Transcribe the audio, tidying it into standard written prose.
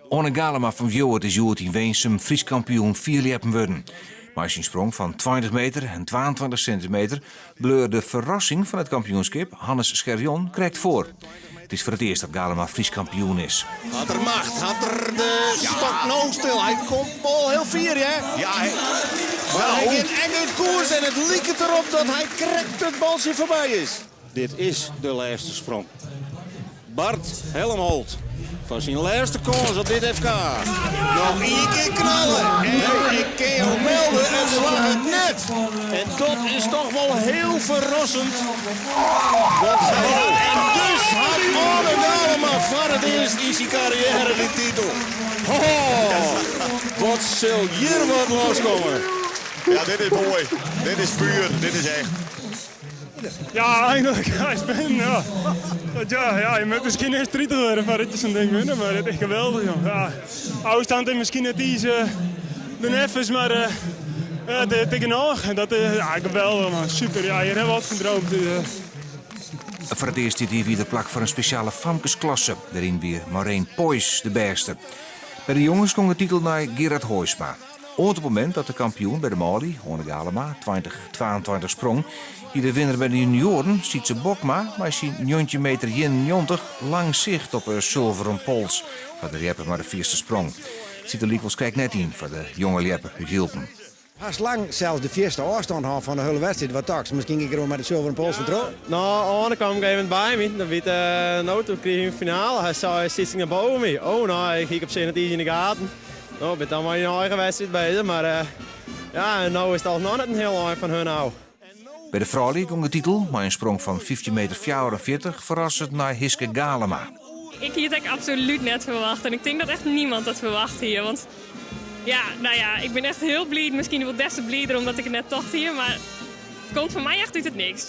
Onne Galema van Vjoort is Joert in Weensum Fries kampioen 4 liepen worden. Maar zijn sprong van 20 meter en 22 centimeter bleur de verrassing van het kampioenschap, Hannes Scherjon, krijgt voor. Het is voor het eerst dat Galema Fries kampioen is. Had er macht, had er de stok nou stil. Hij komt wel heel fier, hè? Ja, maar hij ging eng in koers en het liep het erop dat hij krekt het balsje voorbij is. Dit is de laatste sprong. Bart Helmholt van zijn laatste kans op dit FK. Nog 1 keer knallen. En ik kan je melden, het slaat het net. En dat is toch wel heel verrassend. En dus had Onne Galema voor het eerst in zijn carrière de titel. Oh, wat zal hier wat loskomen. Ja, dit is mooi. Dit is puur. Dit is echt. Ja, eigenlijk. Ja, ik ben, ja, je moet misschien eerst 30 worden voor dit zo'n ding winnen, maar het is echt geweldig. Joh. Ja, afstand is misschien net iets de neffens, maar de tegenaf. En dat is geweldig, man. Super. Ja, hier hebben we wat van droomd. Voor het eerst zit hier weer de plak voor een speciale famkesklasse. Daarin weer Maureen Poijs de beste. Bij de jongens kon de titel naar Gerard Hoijsma. Op het moment dat de kampioen bij de Mali, Onne Galema, 2022 sprong, hier de winnaar bij de junioren, Sietse Bokma, maar zijn 9 meter 91 lang zicht op een zilveren pols. Van de Liepen maar de vierste sprong. Sietse Liekels kijkt net in voor de jonge Liepen uit Hilpen. Als lang zelfs de eerste afstand had van de hele wedstrijd, wat tax. Misschien ik er met de zilveren pols vertrouwen. Nou, Arne kwam even bij me. Dan weet toen kreeg ik een finale. Hij zei, hij zit naar boven me. Oh, nou, ik kijk op zijn iets in de gaten. Nou, ik ben dan maar in een eigen wedstrijd bezig, maar ja, nou is het al nog net een heel eind van hun nou. Bij de vrouwen kon de titel, maar een sprong van 15 meter 44 verrassend naar Hiske Galema. Ik had het absoluut net verwacht en ik denk dat echt niemand dat verwacht hier. Want ja, nou ja, ik ben echt heel blij, misschien wel des te blijer omdat ik het net tocht hier, maar het komt voor mij echt uit het niks.